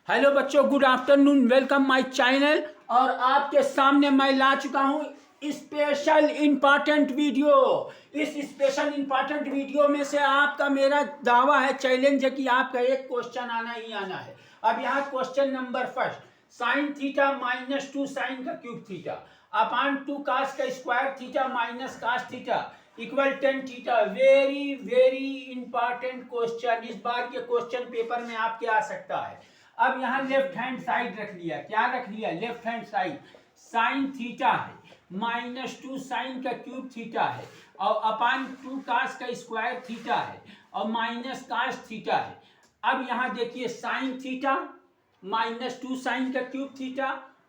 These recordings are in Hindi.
हेलो बच्चों, good afternoon, welcome my channel. और आपके सामने मैं ला चुका हूँ स्पेशल इंपॉर्टेंट वीडियो। इस स्पेशल इंपॉर्टेंट वीडियो में से आपका मेरा दावा है, चैलेंज है कि आपका एक क्वेश्चन आना ही आना है। अब यहाँ question number first, sine theta minus 2 sine का क्यूब थीटा अपॉन 2 कास का square theta minus cos theta equal 10 theta. Very very important question. इस बार के क्वेश्चन पेपर में आपके आ सकता है। अब यहाँ लेफ्ट हैंड साइड रख लिया। क्या रख लिया? Left hand side sine theta है, माइनस 2 साइन का क्यूब थीटा है और अपान 2 कास का स्क्वायर थीटा है और माइनस कास थीटा है। अब यहाँ देखिए, साइन थीटा माइनस 2 साइन का क्यूब थीटा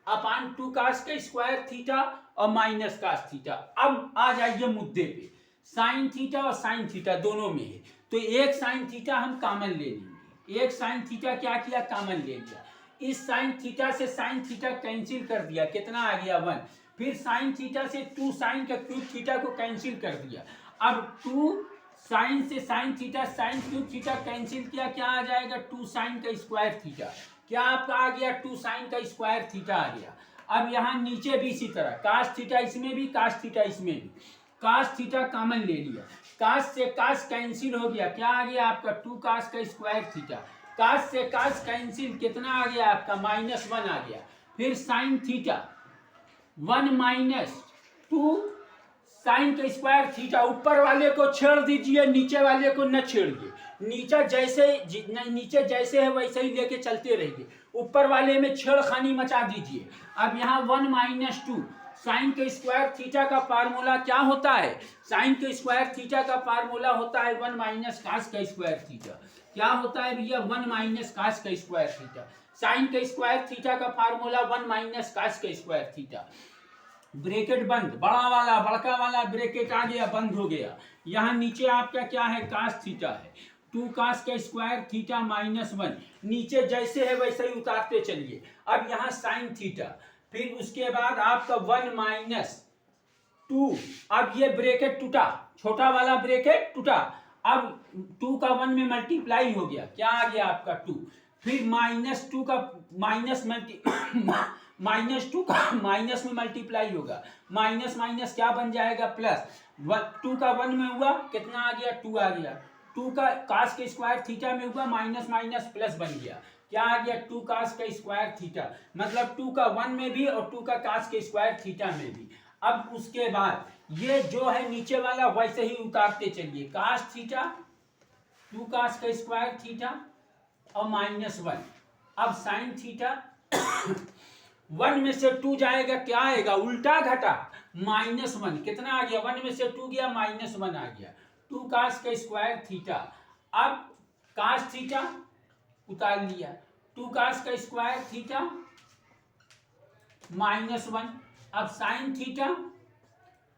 अपान 2 कास का स्क्वायर थीटा और माइनस कास थीटा। अब आ जाइए मुद्दे पे। साइन थीटा और साइन थीटा दोनों में है, तो एक साइन थीटा हम कॉमन ले लेंगे। एक साइन थीटा क्या किया? कॉमन ले लिया। इस साइन थीटा से साइन थीटा कैंसिल कर दिया, कितना आ गया? 1। फिर साइन थीटा से 2 साइन का क्यूब थीटा को कैंसिल कर दिया। अब 2 साइन से sine theta sine cube theta cancel किया, क्या आ जाएगा? 2 साइन का स्क्वायर थीटा। क्या आपका आ गया? 2 साइन का स्क्वायर थीटा आ गया। अब यहाँ नीचे भी इसी तरह, कास थीटा इसमें भी, कास थीटा इसमें भी। कास थीटा कॉमन ले लिया, कास से कास कैंसिल हो गया, क्या आ गया आपका? 2 कास का स्क्वायर थीटा। कास से कास कैंसिल, कितना आ गया आपका? -1 आ गया। फिर साइन थीटा 1 माइनस 2 साइन का स्क्वायर थीटा। ऊपर वाले को छेड़ दीजिए, नीचे वाले को न छेड़िए। नीचे जैसे है वैसे ही लेके चलते रहिए, ऊपर वाले में छेड़खानी मचा दीजिए। अब यहाँ 1 माइनस 2 साइन के स्क्वायर थीटा का फार्मूला क्या होता है? साइन के स्क्वायर थीटा का फार्मूला होता है 1 माइनस कास का स्क्वायर थीटा। क्या होता है भैया? 1 माइनस कास का स्क्वायर थीटा। साइन के स्क्वायर थीटा का फार्मूला 1 माइनस कास का स्क्वायर थीटा। ब्रैकेट बंद, बड़का वाला ब्रैकेट आ गया, बंद हो गया। यहाँ नीचे आपका क्या है? कास थीटा है। 2 कास का स्क्वायर थीटा -1। नीचे जैसे है वैसे ही उतारते चलिए। अब यहाँ साइन थीटा, फिर उसके बाद आपका 1 माइनस 2। अब ये ब्रैकेट टूटा, छोटा वाला ब्रैकेट टूटा। अब 2 का 1 में मल्टीप्लाई हो गया, क्या आ गया आपका? 2। फिर -2 का -2 का माइनस में मल्टीप्लाई होगा, माइनस माइनस क्या बन जाएगा? प्लस। 2 का 1 में हुआ, कितना आ गया? 2 आ गया। 2 का कास के स्क्वायर थीटा में हुआ, माइनस माइनस प्लस बन गया, क्या आ गया? 2 कास का स्क्वायर थीटा। मतलब 2 का 1 में भी और 2 का कास के स्क्वायर थीटा में भी। अब उसके बाद ये जो है नीचे वाला वैसे ही उतारते चलिए। कास थीटा 2 कास का स्क्वायर थीटा और -1। अब साइन थीटा 1 में से 2 जाएगा, क्या आएगा? उल्टा घटा, -1। कितना आ गया? 1 में से 2 गया, -1 आ गया। 2 कास का स्क्वायर थीटा। अब कास थीटा उतार लिया, 2 कास का स्क्वायर थीटा -1। अब साइन थीटा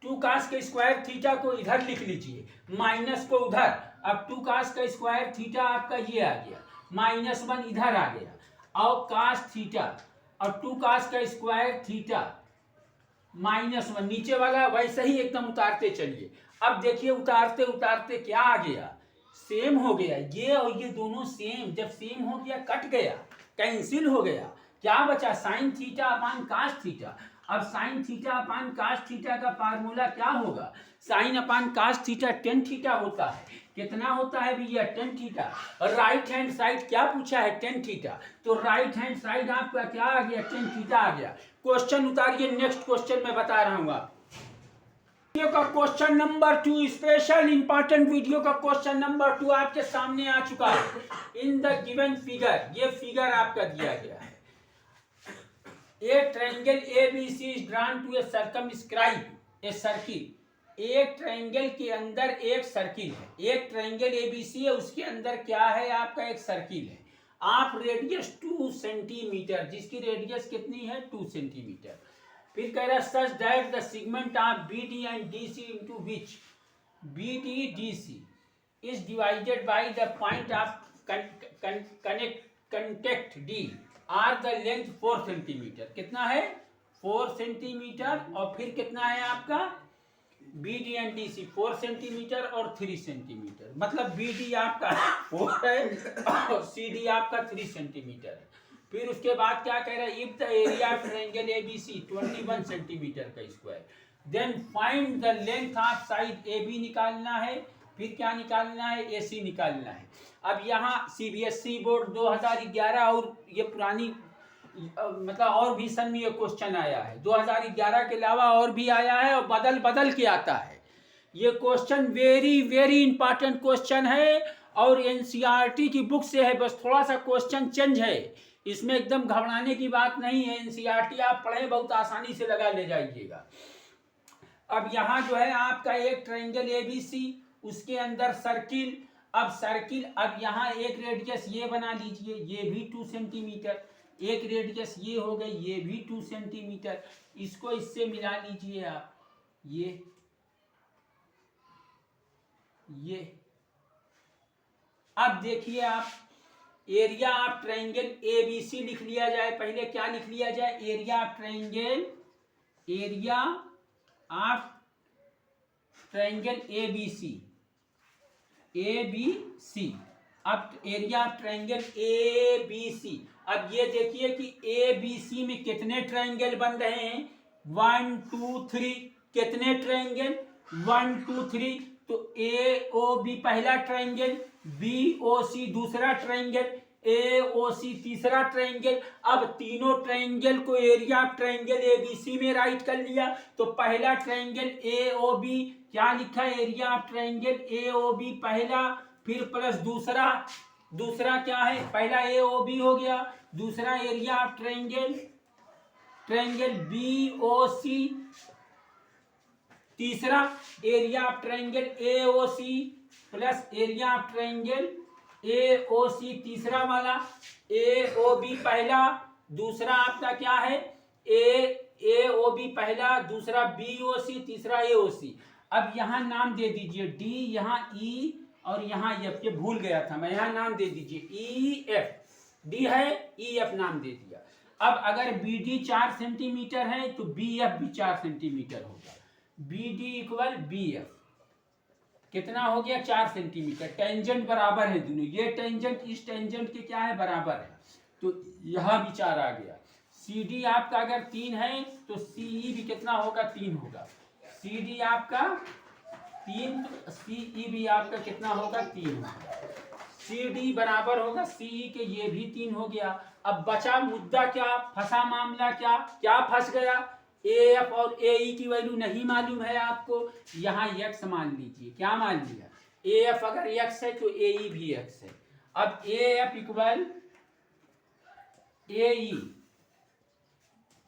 2 कास के स्क्वायर थीटा को इधर लिख लीजिए, माइनस को उधर। अब 2 कास का स्क्वायर थीटा आपका ये आ गया, -1 इधर आ गया। और कास थीटा और 2 कास का स्क्वायर थीटा -1, नीचे वाला वैसे ही एकदम उतारते चलिए। अब देखिए उतारते उतारते क्या आ गया? सेम हो गया। ये और ये दोनों सेम, जब सेम हो गया कट गया, कैंसिल हो गया। क्या बचा? Sine theta upon cos theta. अब sine theta upon cos theta का फार्मूला क्या होगा? Sine upon cos theta 10 theta होता है। कितना होता है भैया? 10 थीटा। और राइट हैंड साइड क्या पूछा है? 10 थीटा। तो राइट हैंड साइड आपका क्या आ गया? 10 थीटा आ गया। क्वेश्चन उतारिए, नेक्स्ट क्वेश्चन में बता रहा हूं आप। वीडियो का question number 2, special important video का क्वेश्चन नंबर 2 आपके सामने आ चुका है। इन द गिवन फिगर, ये फिगर आपका दिया गया है। A triangle ABC is drawn to a circumscribe a circle. एक ट्रायंगल के अंदर एक सर्किल है। एक ट्रायंगल ABC है, उसके अंदर क्या है? आपका एक सर्किल है। आप रेडियस 2 सेंटीमीटर, जिसकी रेडियस कितनी है? 2 सेंटीमीटर। फिर कह रहा है such that the segment of BD and DC into which BD/DC is divided by the point of connect D are the length 4 centimetre. कितना है? 4 सेंटीमीटर। और फिर कितना है आपका? BD एंड DC 4 सेंटीमीटर और 3 सेंटीमीटर। मतलब BD आपका 4 है और CD आपका 3 सेंटीमीटर है। फिर उसके बाद क्या कह रहा है, if the area of triangle ABC 21 centimetre का square, then find the length of side AB निकालना है, फिर क्या निकालना है, AC निकालना है। अब यहाँ CBSE बोर्ड 2011 और ये पुरानी मतलब और भी सन में ये क्वेश्चन आया है, 2011 के अलावा और भी आया है और बदल बदल के आता है। ये question very very important question है और NCERT की बुक से है, बस थोड़ा सा क्वेश्चन चेंज है, इसमें एकदम घबराने की बात नहीं है। NCERT आप पढ़े बहुत आसानी से लगा ले जाइएगा। अब यहाँ जो है आपका एक ट्रायंगल ABC, उसके अंदर सर्किल, अब सर्किल, अब यहाँ एक रेडियस ये बना लीजिए, ये भी 2 सेंटीमीटर, एक रेडियस ये हो गई, ये भी 2 सेंटीमीटर, इसको इससे मिला लीजिए आप, ये अब देखिए आप एरिया ऑफ ट्रायंगल ABC लिख लिया जाए, पहले क्या लिख लिया जाए, एरिया ऑफ ट्रायंगल ABC, अब एरिया ऑफ ट्रायंगल ABC, अब ये देखिए कि ABC में कितने ट्रायंगल बन रहे हैं, 1 2 3, कितने ट्रायंगल, 1 2 3, तो AOB पहला ट्रायंगल, BOC दूसरा ट्रायंगल, AOC तीसरा ट्रायंगल। अब तीनों ट्रायंगल को एरिया ऑफ ट्रायंगल ABC में राइट कर लिया, तो पहला ट्रायंगल AOB क्या लिखा, एरिया ऑफ ट्रायंगल AOB पहला, फिर प्लस दूसरा क्या है, पहला AOB हो गया, दूसरा एरिया ऑफ ट्रायंगल BOC, तीसरा area of triangle AOC plus area of triangle AOC तीसरा वाला, AOB पहला, दूसरा आपका क्या है, AOB पहला, दूसरा BOC, तीसरा AOC। अब यहाँ नाम दे दीजिए D, यहाँ E और यहाँ F, ये भूल गया था मैं, यहाँ नाम दे दीजिए EF, D है EF नाम दे दिया। अब अगर BD 4 सेंटीमीटर है तो BF भी 4 सेंटीमीटर होगा, BD इक्वल BF कितना हो गया, 4 सेंटीमीटर, टेंजेंट बराबर है दोनों, ये टेंजेंट इस टेंजेंट के क्या है, बराबर है, तो यहाँ भी 4 आ गया। CD आपका अगर 3 है तो CE भी कितना होगा, 3 होगा, CD आपका 3, तो CE भी आपका कितना होगा, 3 होगा, CD बराबर होगा CE के, ये भी 3 हो गया। अब बचा मुद्दा क्या, फंसा मामला क्या फंस गया, AF और AE की वैल्यू नहीं मालूम है आपको, यहाँ X मान लीजिए, क्या मान लिया, AF अगर X है तो AE भी X है। अब AF इक्वल AE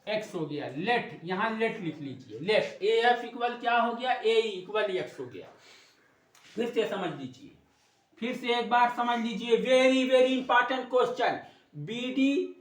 X हो गया, लेट यहाँ लेट लिख लीजिए, लेट AF इक्वल क्या हो गया, AE इक्वल X हो गया। फिर से समझ लीजिए, फिर से एक बार समझ लीजिए, very very important question.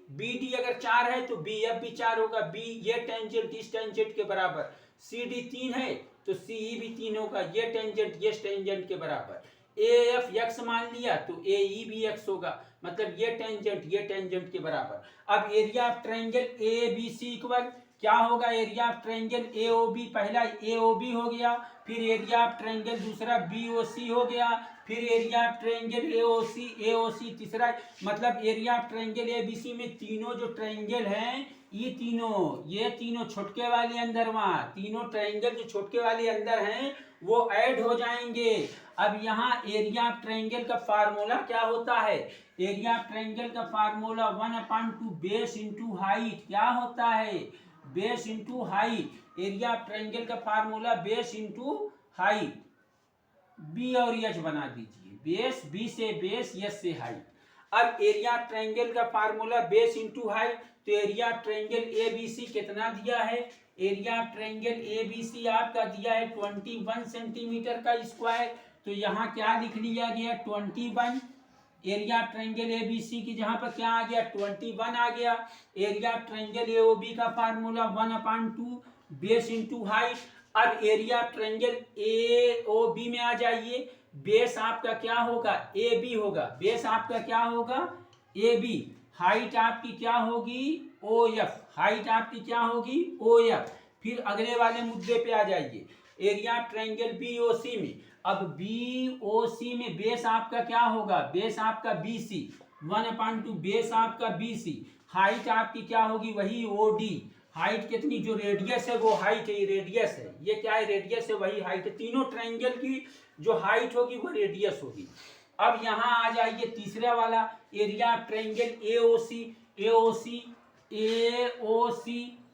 BD अगर 4 है तो BF भी 4 होगा, B ये टेंजेंट इस टेंजेंट के बराबर, CD 3 है तो CE भी 3 होगा, ये टेंजेंट इस टेंजेंट के बराबर, AF X मान लिया तो AE भी X होगा, मतलब ये टेंजेंट के बराबर। अब area of triangle ABC equal क्या होगा, एरिया ऑफ ट्रायंगल AOB पहला AOB हो गया, फिर एरिया ऑफ ट्रायंगल दूसरा BOC हो गया, फिर एरिया ऑफ ट्रायंगल AOC तीसरा, मतलब एरिया ऑफ ट्रायंगल ABC में तीनों जो ट्रायंगल हैं, ये तीनों छोटके वाले अंदर, वहाँ तीनों ट्रायंगल जो छोटके वाले अंदर हैं वो ऐड हो जाएंगे। अब यहाँ एरिया ऑफ ट्रायंगल का फार्मूला क्या होता है, एरिया ऑफ ट्रायंगल का फार्मूला 1/2 बेस इंटू हाइट, क्या होता है, base into height. Area of triangle का formula base into height, B और H बना दीजिए, बेस B से बेस, H से हाइट। अब एरिया ऑफ ट्रायंगल का फार्मूला बेस इंटू हाइट, तो एरिया ऑफ ट्रायंगल ABC कितना दिया है, एरिया ऑफ ट्रायंगल ABC आपका दिया है 21 सेंटीमीटर का स्क्वायर, तो यहाँ क्या लिख लिया गया, 21, एरिया ऑफ ट्रायंगल ABC की जहाँ पर क्या आ गया, 21 आ गया। एरिया ऑफ ट्रायंगल AOB का फार्मूला 1/2 बेस इंटू हाइट। अब एरिया ऑफ ट्रायंगल AOB में आ जाइए, बेस आपका क्या होगा, AB होगा, बेस आपका क्या होगा, AB, हाइट आपकी क्या होगी, OF, हाइट आपकी क्या होगी, OF। फिर अगले वाले मुद्दे पे आ जाइए, एरिया ऑफ ट्रायंगल BOC में, अब BOC में बेस आपका क्या होगा, बेस आपका BC, 1/2 बेस आपका BC, हाइट आपकी क्या होगी वही OD, हाइट कितनी, जो रेडियस है वो हाइट है, ये रेडियस है, ये क्या है रेडियस है, वही हाइट है, तीनों ट्रायंगल की जो हाइट होगी वो रेडियस होगी। अब यहाँ आ जाइए तीसरा वाला area triangle AOC, AOC AOC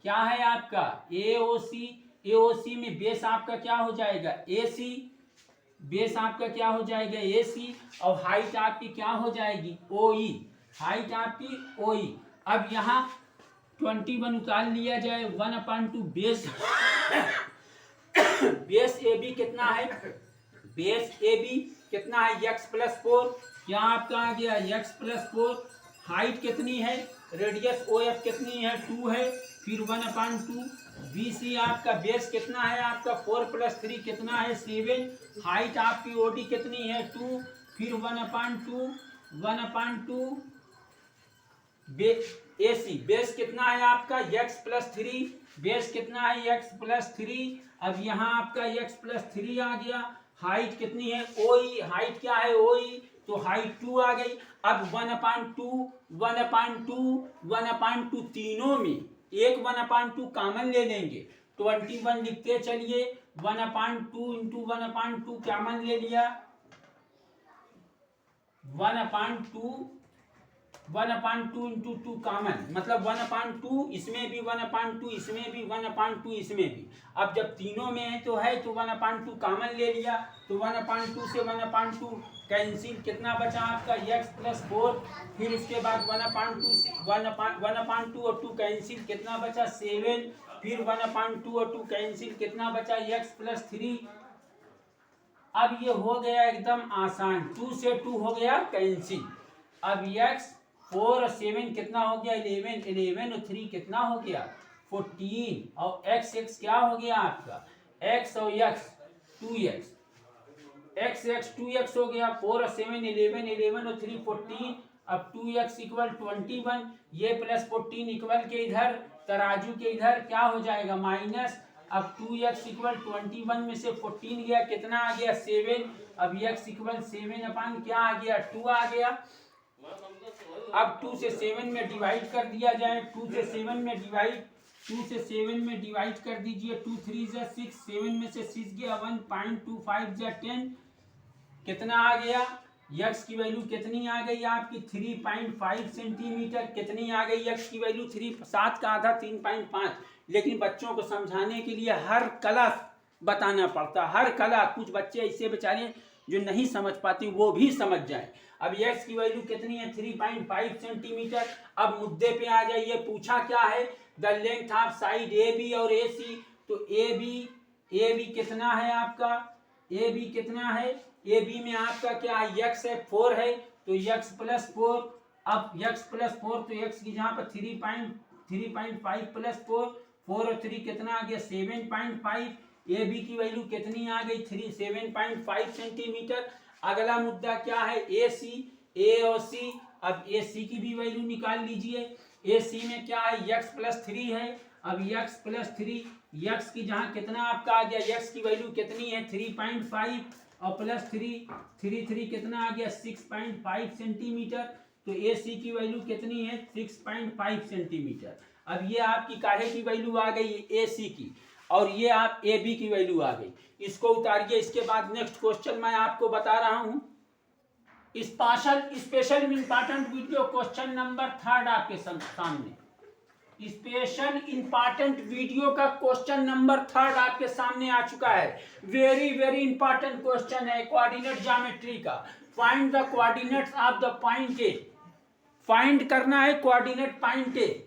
क्या है आपका AOC, AOC में बेस आपका क्या हो जाएगा AC, बेस आपका क्या हो जाएगा AC, और हाइट आपकी क्या हो जाएगी OE, हाइट आपकी OE। अब यहाँ 21 उतार लिया जाए, 1/2 बेस बेस AB कितना है, बेस AB कितना है x+4, क्या आपका आ गया x+4, हाइट कितनी है, रेडियस OF कितनी है 2 है, फिर 1/2 BC आपका बेस कितना है आपका 4 + 3 कितना है 7, हाइट आपकी OD कितनी है 2, फिर 1/2 AC बेस कितना है आपका x+3, बेस कितना है x+3। अब यहाँ आपका x+3 आ गया, हाइट कितनी है OE, हाइट क्या है OE, तो हाइट 2 आ गई। अब 1/2 तीनों में एक 1/2 कॉमन ले लेंगे, 21 लिखते चलिए, 1/2 इंटू 1/2 कॉमन ले लिया, 1/2 इंटू 2 कॉमन, मतलब 1/2 इसमें भी 1/2 इसमें भी 1/2 इसमें भी। अब जब तीनों में है तो 1/2 कॉमन ले लिया, तो 1/2 से 1/2 कैंसिल, कितना बचा आपका x+4, फिर उसके बाद 1/2 से 1/2 और 2 कैंसिल, कितना बचा 7, फिर 1/2 और 2 कैंसिल, कितना बचा x+3। अब ये हो गया एकदम आसान, 2 से 2 हो गया कैंसिल। अब x 4 और 7 कितना हो गया 11, 11 और 3 कितना हो गया 14, और x क्या हो गया आपका x और x 2x, x 2x हो गया, 4 और 7 11, 11 और 3 14, अब 2x = 21, ये +14 इक्वल के इधर तराजू के इधर क्या हो जाएगा माइनस। अब 2x = 21 में से 14 गया, कितना आ गया 7, अब x = 7 क्या आ गया 2 आ गया। अब 2 से 7 में डिवाइड कर दिया जाए, 2 से 7 में डिवाइड कर दीजिए, 2 3 = 6, 7 में से 6 गया 1.25 = 10, कितना आ गया x की वैल्यू कितनी आ गई आपकी 3.5 सेंटीमीटर, कितनी आ गई x की वैल्यू 3, 7 का आधा 3.5। लेकिन बच्चों को समझाने के लिए हर कला बताना पड़ता, हर कला, कुछ बच्चे ऐसे बेचारे जो नहीं समझ पाते वो भी समझ जाए। अब x की वैल्यू कितनी है 3.5 सेंटीमीटर। अब मुद्दे पे आ जाइए, पूछा क्या है the length of side AB और AC, तो AB कितना है आपका, AB कितना है, AB में आपका क्या है x है 4 है, तो x+4, अब x+4 तो x की जहाँ पर 3.5 + 4 और 3 कितना आ गया 7.5, AB की वैल्यू कितनी आ गई 7.5 सेंटीमीटर। अगला मुद्दा क्या है AC, A और C, अब AC की भी वैल्यू निकाल लीजिए, AC में क्या है x+3 है, अब x+3, x की जहाँ कितना आपका आ गया, x की वैल्यू कितनी है 3.5 और +3 कितना आ गया 6.5 सेंटीमीटर, तो AC की वैल्यू कितनी है 6.5 सेंटीमीटर। अब ये आपकी काहे की वैल्यू आ गई AC की, और ये आप AB की वैल्यू आ गई, इसको उतारिए। इसके बाद नेक्स्ट क्वेश्चन मैं आपको बता रहा हूं, special important video question number 3 आपके सामने, स्पेशल इंपॉर्टेंट वीडियो का क्वेश्चन नंबर 3 आपके सामने आ चुका है। वेरी वेरी इंपॉर्टेंट क्वेश्चन है कोऑर्डिनेट ज्योमेट्री का। Find the coordinates of the point A, find करना है कोऑर्डिनेट पॉइंट ए।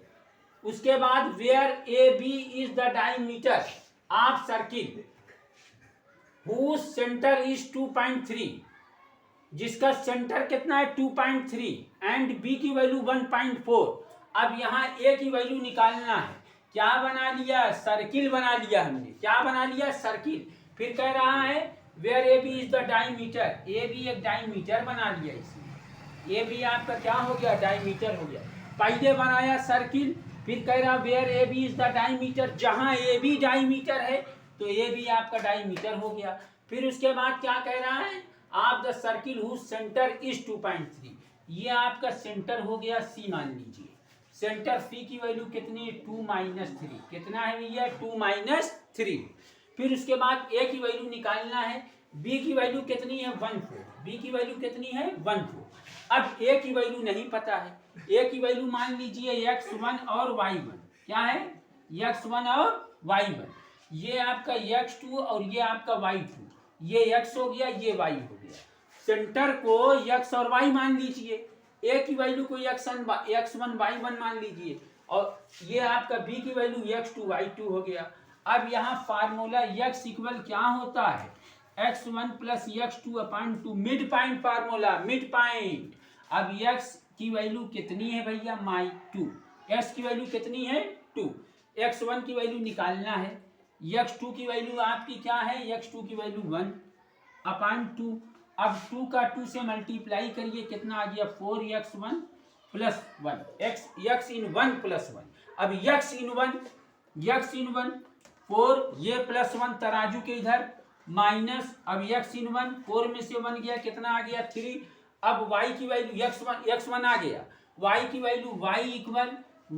उसके बाद where AB is the diameter of circle whose centre is 2.3, जिसका सेंटर कितना है 2.3 एंड B की वैल्यू 1.4। अब यहाँ A की वैल्यू निकालना है, क्या बना लिया सर्किल बना लिया हमने, क्या बना लिया सर्किल। फिर कह रहा है where AB is the diameter, AB एक डायमीटर बना लिया, इसमें AB आपका क्या हो गया डायमीटर हो गया। पहले बनाया सर्किल, फिर कह रहा where AB is the diameter, जहां AB डायमीटर है तो AB आपका डायमीटर हो गया। फिर उसके बाद क्या कह रहा है आप the circle whose centre is 2.3, ये आपका सेंटर हो गया सी मान लीजिए। सेंटर सी की वैल्यू कितनी है 2-3, कितना है भैया 2-3। फिर उसके बाद ए की वैल्यू निकालना है, बी की वैल्यू कितनी है 1/4, बी की वैल्यू कितनी है 1/4। अब ए की वैल्यू नहीं पता है, ए की वैल्यू मान लीजिए x1 और y1, क्या है x1 और y1, ये आपका x2 और ये आपका y2, ये x हो गया ये y हो गया। सेंटर को x और y मान लीजिए, ए की वैल्यू को x1 y1 मान लीजिए, और ये आपका b की वैल्यू x2 y2 हो गया। अब यहाँ फार्मूला x इक्वल क्या होता है x1 plus x2/2, mid point formula, mid point. अब x की वैल्यू कितनी है भैया -2, x की वैल्यू कितनी है 2, x1 की वैल्यू निकालना है, x2 की वैल्यू आपकी क्या है, x2 की वैल्यू 1/2। अब 2 का 2 से मल्टीप्लाई करिए, कितना आ गया 4x1 प्लस 1, x इन 1 प्लस 1। अब x इन 1 4, ये प्लस 1 तराजू के इधर माइनस, अब x इन 1 4 में से 1 गया, कितना आ गया 3। अब y की वैल्यू x1 आ गया, y की value y equal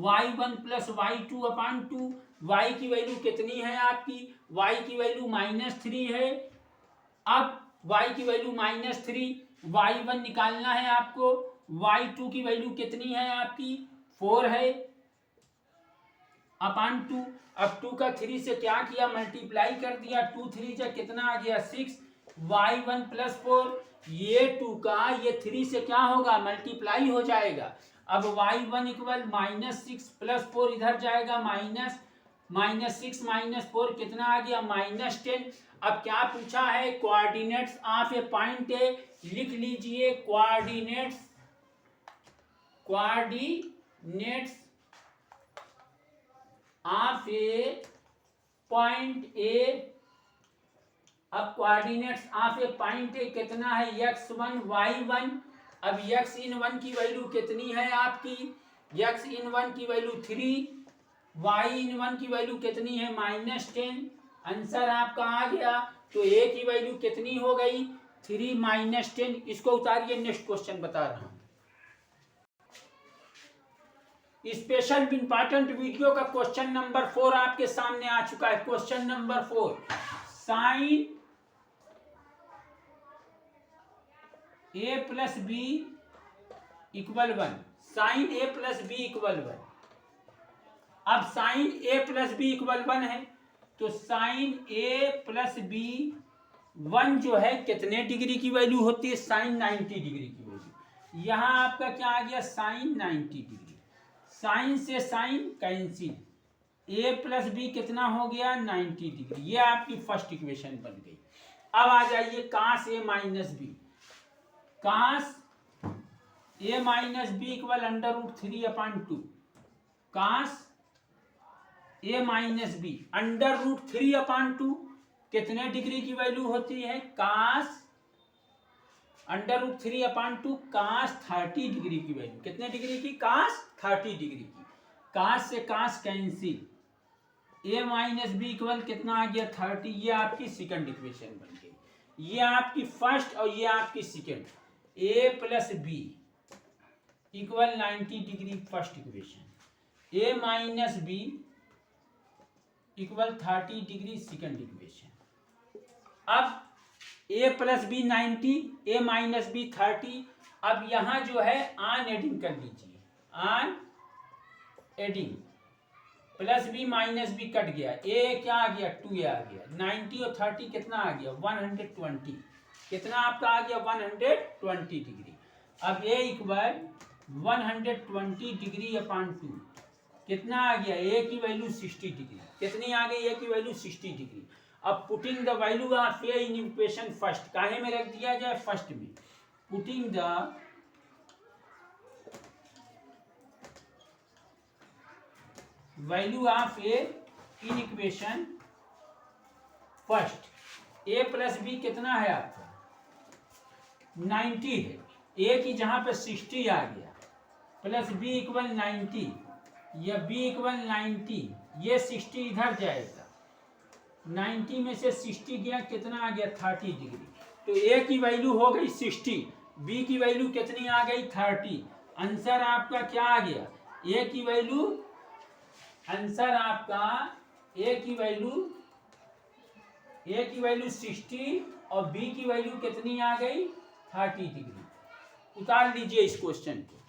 y1 plus y2/2, y की वैल्यू कितनी है आपकी, y की वैल्यू -3 है। अब y की वैल्यू -3, y1 निकालना है आपको, y2 की वैल्यू कितनी है आपकी 4 है /2। अब 2 का 3 से क्या किया मल्टीप्लाई कर दिया, 2 3 से कितना आ गया 6, y1 प्लस 4, ये 2 का ये 3 से क्या होगा मल्टीप्लाई हो जाएगा। अब y1 इक्वल -6 प्लस 4 इधर जाएगा -6 -4 कितना आ गया -10। अब क्या पूछा है, coordinates of a point A, लिख लीजिए coordinates of a point A. अब coordinates of a point A कितना है x1 y1। अब x इन 1 की वैल्यू कितनी है आपकी, x इन 1 की वैल्यू 3, y इन 1 की वैल्यू कितनी है -10। आंसर आपका आ गया, तो a की वैल्यू कितनी हो गई 3 - 10। इसको उतारिए, नेक्स्ट क्वेश्चन बता रहा हूं। स्पेशल इंपॉर्टेंट वीडियो का क्वेश्चन नंबर 4 आपके सामने आ चुका है। Question number 4, sine a plus B equal 1, sine a plus B equal 1। अब sine a plus B equal 1 है, तो साइन a प्लस बी 1 जो है कितने डिग्री की वैल्यू होती है, साइन 90 डिग्री की वैल्यू। यहां आपका क्या आ गया साइन 90 डिग्री, साइन से sine cancel, a plus B कितना हो गया 90 डिग्री। ये आपकी फर्स्ट इक्वेशन बन गई। अब आ जाइए cos a minus B, cos a minus B equal √3/2, cos a minus B √3/2 कितने डिग्री की वैल्यू होती है, कास √3/2 कास 30 डिग्री की वैल्यू, कितने डिग्री की, कास 30 डिग्री की। कास से cos cancel, a minus B equal कितना आ गया 30। ये आपकी सेकंड इक्वेशन बन गई। ये आपकी फर्स्ट और ये आपकी second, a plus B equal 90 degree first equation, a minus B equal 30 degree second equation. अब a plus B 90, a minus B 30। अब यहां जो है ऑन एडिंग कर लीजिए, on adding, plus B minus B cut गया, a क्या आ गया 2a आ गया, 90 और 30 कितना आ गया 120, कितना आपका आ गया 120 डिग्री। अब a इक्वल 120 डिग्री / 2 कितना आ गया, a की वैल्यू 60 डिग्री, कितनी आ गई a की वैल्यू 60 डिग्री। अब putting the value of a in equation first, काहे में रख दिया जाए फर्स्ट में, putting the value of a in equation first, a plus B कितना है आपका 90 है, a की जहां पे 60 आ गया, प्लस b इक्वल 90 या b इक्वल 90, ये 60 इधर जाएगा, 90 में से 60 गया, कितना आ गया 30 डिग्री। तो a की वैल्यू हो गई 60, बी की वैल्यू कितनी आ गई 30। आंसर आपका क्या आ गया, ए की वैल्यू, आंसर आपका ए की वैल्यू 60 और बी की वैल्यू कितनी आ गई 30 डिग्री। उतार लीजिए इस क्वेश्चन को।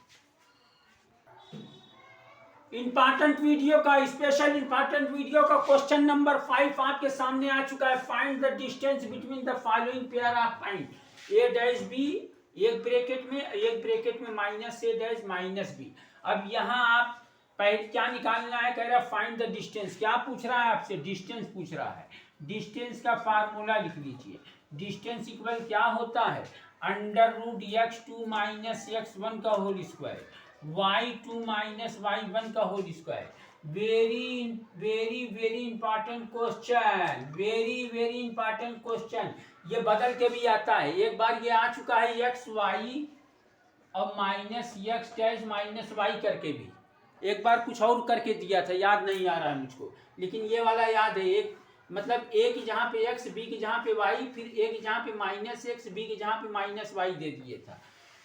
इंपॉर्टेंट वीडियो का, स्पेशल इंपॉर्टेंट वीडियो का क्वेश्चन नंबर 5 आपके सामने आ चुका है। Find the distance between the following pair of point A dash B, एक ब्रैकेट में minus A dash minus B. अब यहाँ आप पहले क्या निकालना है, कह रहा है फाइंड द डिस्टेंस। क्या पूछ रहा है आपसे, डिस्टेंस पूछ रहा है। डिस्टेंस का फार्मूला लिख लीजिए। डिस्टेंस इक्वल क्या होता है, √x2 माइनस x1 का whole square, y2 minus y1 का whole square. Very important question, very important question. ये बदल के भी आता है, एक बार ये आ चुका है एक्स वाई और minus X dash minus Y करके भी, एक बार कुछ और करके दिया था, याद नहीं आ रहा है मुझको, लेकिन ये वाला याद है। एक मतलब ए की जहाँ पे एक्स, बी की जहाँ पे वाई, फिर ए की जहाँ पे माइनस एक्स, बी की जहाँ पे माइनस वाई दे दिए था।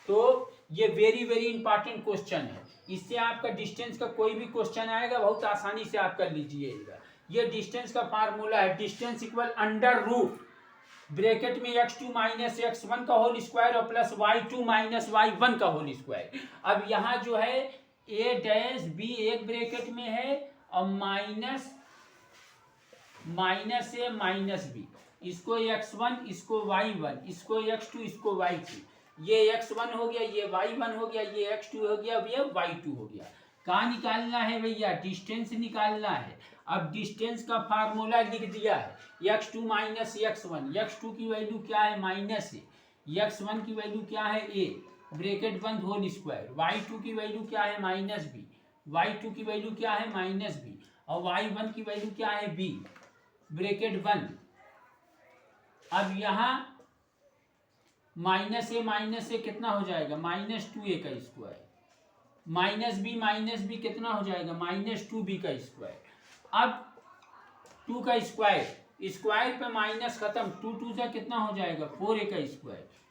तो ये वेरी इंपॉर्टेंट क्वेश्चन है। इससे आपका डिस्टेंस का कोई भी क्वेश्चन आएगा बहुत आसानी से आप कर लीजिएगा। ये डिस्टेंस का फार्मूला है, डिस्टेंस इक्वल √ ब्रैकेट में x2 माइनस x1 का होल स्क्वायर और प्लस y2 माइनस y1 का होल स्क्वायर। अब यहाँ जो है a डैश b एक ब्रैकेट में है और माइनस ए माइनस बी, इसको x1, इसको y1, इसको x2, इसको y2। ये x1 हो गया, ये y1 हो गया, ये x2 हो गया, ये y2 हो गया। कहाँ निकालना है भैया, डिस्टेंस निकालना है। अब डिस्टेंस का फार्मूला लिख दिया है, x2 माइनस x1, x2 की वैल्यू क्या है माइनस ए, x1 की वैल्यू क्या है ए, ब्रैकेट बंद होल स्क्वायर, y2 की वैल्यू क्या है माइनस बी, y2 की वैल्यू क्या है माइनस बी, और y1 की वैल्यू क्या है बी, ब्रैकेट बंद। अब यहाँ माइनस ए कितना हो जाएगा, -2a का स्क्वायर, माइनस बी कितना हो जाएगा, -2b का स्क्वायर। अब 2 का स्क्वायर पे माइनस खत्म, 2 से कितना हो जाएगा 4a का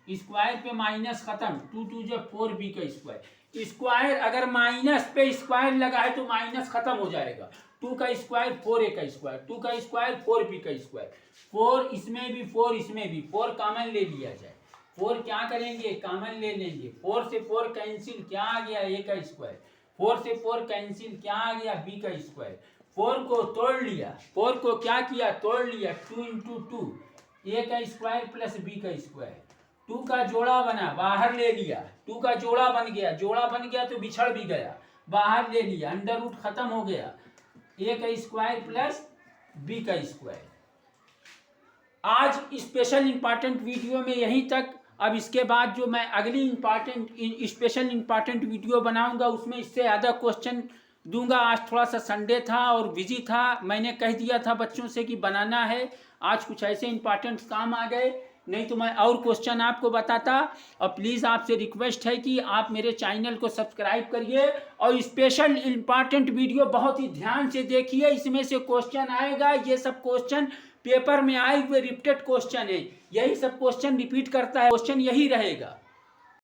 स्क्वायर पे माइनस खत्म, 2 से 4b का स्क्वायर अगर माइनस पे स्क्वायर लगा है तो माइनस खत्म हो जाएगा। 2 का स्क्वायर 4a का स्क्वायर, 2 का स्क्वायर 4b का स्क्वायर, 4 इसमें भी 4 इसमें भी, 4 कॉमन ले लिया जाए। 4 क्या करेंगे, कॉमन ले लेंगे, 4 से 4 कैंसिल, क्या आ गया a का स्क्वायर, 4 से 4 कैंसिल, क्या आ गया b का स्क्वायर। 4 को तोड़ लिया, 4 को क्या किया तोड़ लिया, 2 × 2 a का स्क्वायर प्लस b का स्क्वायर, 2 का जोड़ा बना बाहर ले लिया, 2 का जोड़ा बन गया तो बिछड़ भी गया, बाहर ले लिया, √ खत्म हो गया, a का स्क्वायर प्लस b का स्क्वायर। आज स्पेशल इंपॉर्टेंट वीडियो में यहीं तक। अब इसके बाद जो मैं अगली स्पेशल इंपॉर्टेंट वीडियो बनाऊंगा उसमें इससे ज़्यादा क्वेश्चन दूंगा। आज थोड़ा सा संडे था और बिजी था, मैंने कह दिया था बच्चों से कि बनाना है, आज कुछ ऐसे इंपॉर्टेंट काम आ गए, नहीं तो मैं और क्वेश्चन आपको बताता। और प्लीज़ आपसे रिक्वेस्ट है कि आप मेरे चैनल को सब्सक्राइब करिए और स्पेशल इंपॉर्टेंट वीडियो बहुत ही ध्यान से देखिए, इसमें से क्वेश्चन आएगा। ये सब क्वेश्चन पेपर में आए हुए रिपीटेड क्वेश्चन है, यही सब क्वेश्चन रिपीट करता है, क्वेश्चन यही रहेगा।